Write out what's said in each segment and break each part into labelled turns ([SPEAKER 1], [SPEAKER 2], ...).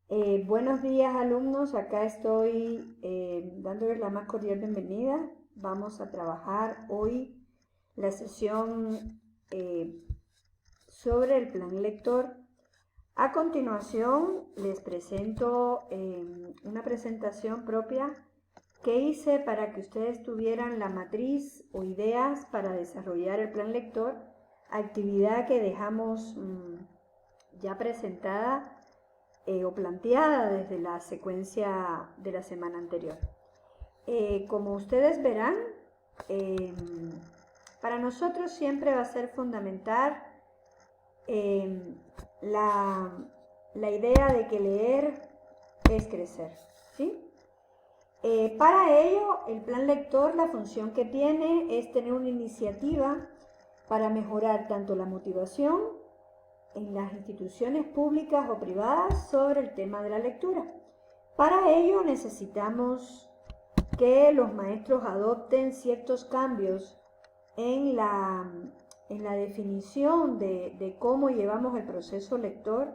[SPEAKER 1] Buenos días, alumnos. Acá estoy dándoles la más cordial bienvenida. Vamos a trabajar hoy la sesión sobre el plan lector. A continuación les presento una presentación propia que hice para que ustedes tuvieran la matriz o ideas para desarrollar el plan lector, actividad que dejamos ya presentada o planteada desde la secuencia de la semana anterior. Como ustedes verán, eh, para nosotros siempre va a ser fundamental la, la idea de que leer es crecer, ¿sí? Para ello, el plan lector, la función que tiene es tener una iniciativa para mejorar tanto la motivación en las instituciones públicas o privadas sobre el tema de la lectura. Para ello necesitamos que los maestros adopten ciertos cambios en la definición de cómo llevamos el proceso lector.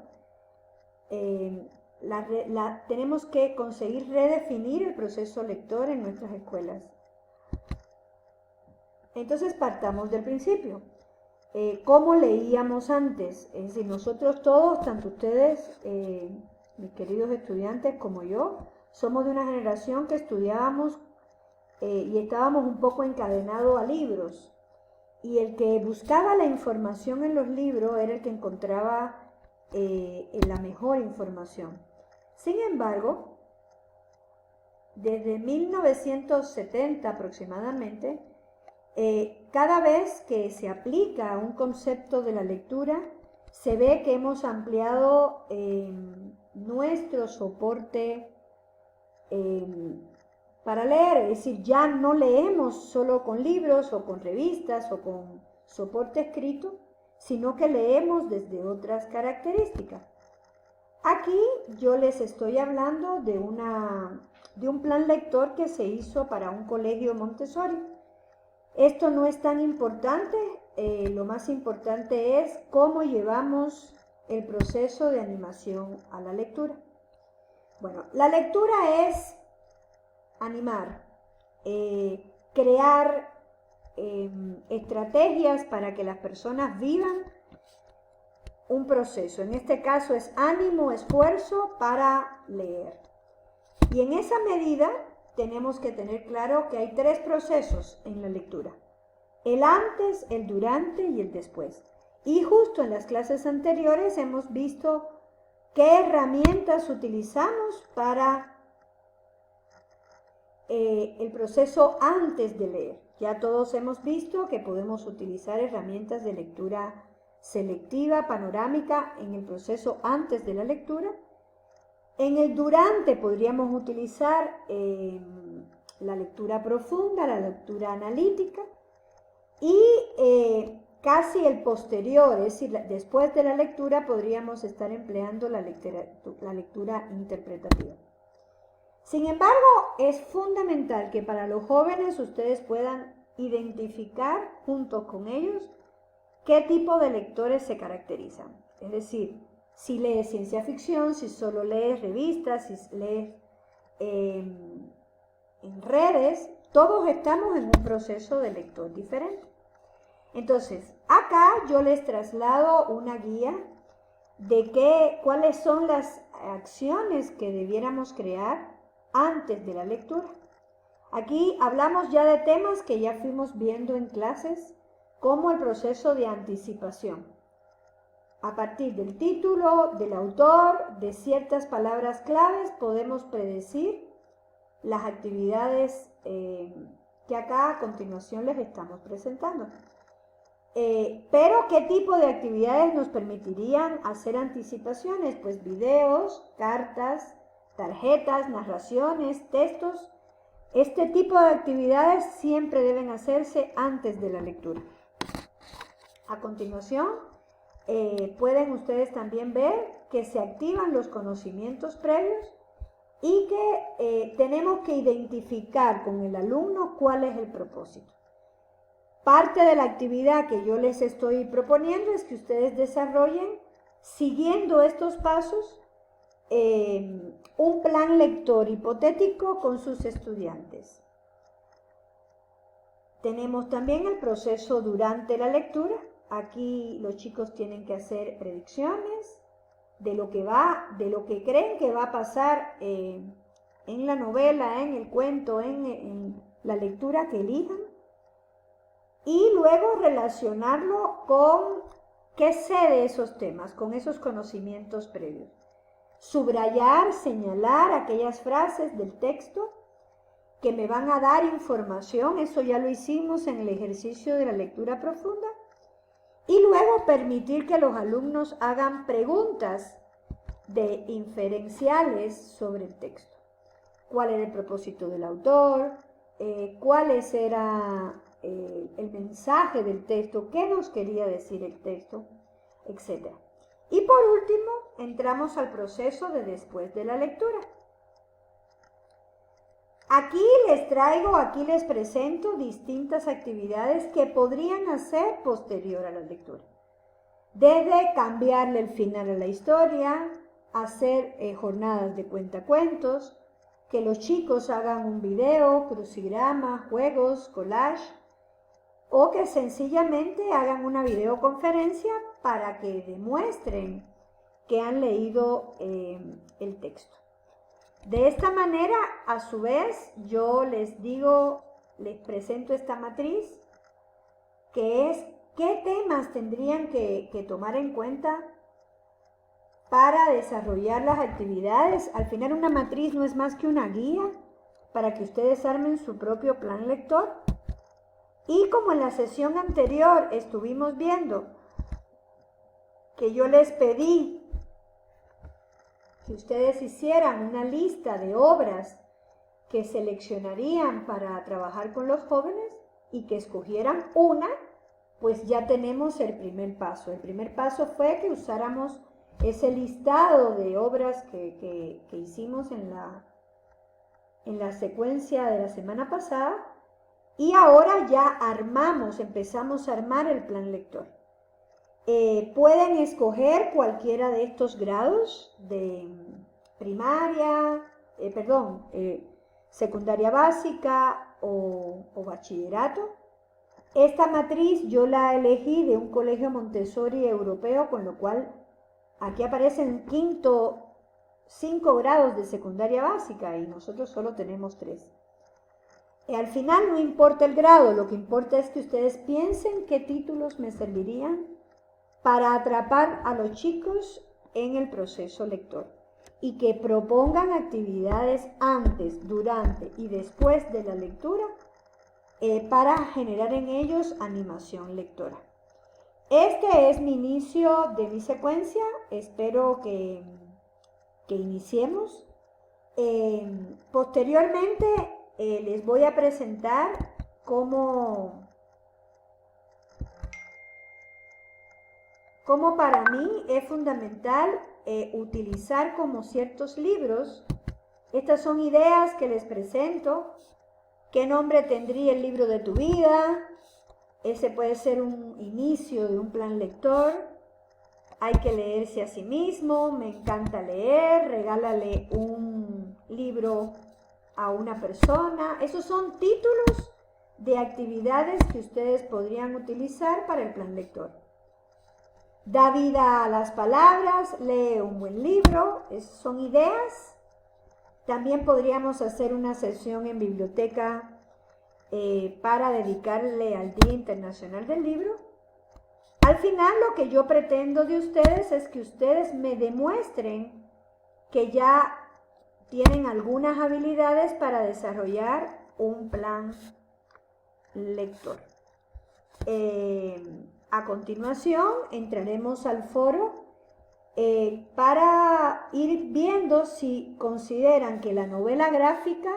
[SPEAKER 1] Tenemos que conseguir redefinir el proceso lector en nuestras escuelas. Entonces partamos del principio. ¿Cómo leíamos antes? Es decir, nosotros todos, tanto ustedes, mis queridos estudiantes, como yo, somos de una generación que estudiábamos y estábamos un poco encadenados a libros. Y el que buscaba la información en los libros era el que encontraba la mejor información. Sin embargo, desde 1970 aproximadamente, cada vez que se aplica un concepto de la lectura, se ve que hemos ampliado nuestro soporte para leer, es decir, ya no leemos solo con libros o con revistas o con soporte escrito, sino que leemos desde otras características. Aquí yo les estoy hablando de un plan lector que se hizo para un colegio Montessori. Esto no es tan importante, lo más importante es cómo llevamos el proceso de animación a la lectura. Bueno, la lectura es animar, crear estrategias para que las personas vivan un proceso. En este caso es ánimo, esfuerzo para leer. Y en esa medida tenemos que tener claro que hay tres procesos en la lectura: el antes, el durante y el después. Y justo en las clases anteriores hemos visto qué herramientas utilizamos para el proceso antes de leer. Ya todos hemos visto que podemos utilizar herramientas de lectura selectiva, panorámica en el proceso antes de la lectura. En el durante podríamos utilizar la lectura profunda, la lectura analítica, y casi el posterior, es decir, después de la lectura podríamos estar empleando la lectura interpretativa. Sin embargo, es fundamental que para los jóvenes ustedes puedan identificar junto con ellos qué tipo de lectores se caracterizan. Es decir, si lees ciencia ficción, si solo lees revistas, si lees en redes, todos estamos en un proceso de lector diferente. Entonces, acá yo les traslado una guía de cuáles son las acciones que debiéramos crear antes de la lectura. Aquí hablamos ya de temas que ya fuimos viendo en clases, como el proceso de anticipación. A partir del título, del autor, de ciertas palabras claves, podemos predecir las actividades que acá a continuación les estamos presentando. Pero, ¿qué tipo de actividades nos permitirían hacer anticipaciones? Pues videos, cartas, tarjetas, narraciones, textos. Este tipo de actividades siempre deben hacerse antes de la lectura. A continuación, pueden ustedes también ver que se activan los conocimientos previos y que tenemos que identificar con el alumno cuál es el propósito. Parte de la actividad que yo les estoy proponiendo es que ustedes desarrollen, siguiendo estos pasos, un plan lector hipotético con sus estudiantes. Tenemos también el proceso durante la lectura. Aquí los chicos tienen que hacer predicciones de lo que creen que va a pasar en la novela, en el cuento, en la lectura que elijan, y luego relacionarlo con qué sé de esos temas, con esos conocimientos previos. Subrayar, señalar aquellas frases del texto que me van a dar información, eso ya lo hicimos en el ejercicio de la lectura profunda, y luego permitir que los alumnos hagan preguntas de inferenciales sobre el texto. ¿Cuál era el propósito del autor? ¿Cuál era el mensaje del texto? ¿Qué nos quería decir el texto? Etcétera. Y por último, entramos al proceso de después de la lectura. Aquí les presento distintas actividades que podrían hacer posterior a la lectura. Desde cambiarle el final a la historia, hacer jornadas de cuentacuentos, que los chicos hagan un video, crucigrama, juegos, collage, o que sencillamente hagan una videoconferencia para que demuestren que han leído el texto. De esta manera, a su vez, yo les presento esta matriz, que es qué temas tendrían que tomar en cuenta para desarrollar las actividades. Al final, una matriz no es más que una guía para que ustedes armen su propio plan lector. Y como en la sesión anterior estuvimos viendo que yo les pedí que ustedes hicieran una lista de obras que seleccionarían para trabajar con los jóvenes y que escogieran una, pues ya tenemos el primer paso. El primer paso fue que usáramos ese listado de obras que hicimos en la secuencia de la semana pasada, y ahora ya empezamos a armar el plan lector. Pueden escoger cualquiera de estos grados de primaria, secundaria básica o bachillerato. Esta matriz yo la elegí de un colegio Montessori europeo, con lo cual aquí aparecen 5 grados de secundaria básica y nosotros solo tenemos 3. Al final no importa el grado, lo que importa es que ustedes piensen qué títulos me servirían para atrapar a los chicos en el proceso lector y que propongan actividades antes, durante y después de la lectura para generar en ellos animación lectora. Este es mi inicio de mi secuencia. Espero que iniciemos. Posteriormente les voy a presentar cómo para mí es fundamental utilizar como ciertos libros. Estas son ideas que les presento. ¿Qué nombre tendría el libro de tu vida? Ese puede ser un inicio de un plan lector. Hay que leerse a sí mismo. Me encanta leer. Regálale un libro a una persona. Esos son títulos de actividades que ustedes podrían utilizar para el plan lector. Da vida a las palabras. Lee un buen libro. Esas son ideas. También podríamos hacer una sesión en biblioteca para dedicarle al Día Internacional del Libro. Al final, lo que yo pretendo de ustedes es que ustedes me demuestren que ya tienen algunas habilidades para desarrollar un plan lector. A continuación, entraremos al foro para ir viendo si consideran que la novela gráfica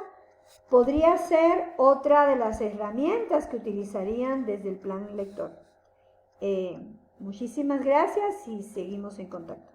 [SPEAKER 1] podría ser otra de las herramientas que utilizarían desde el plan lector. Muchísimas gracias y seguimos en contacto.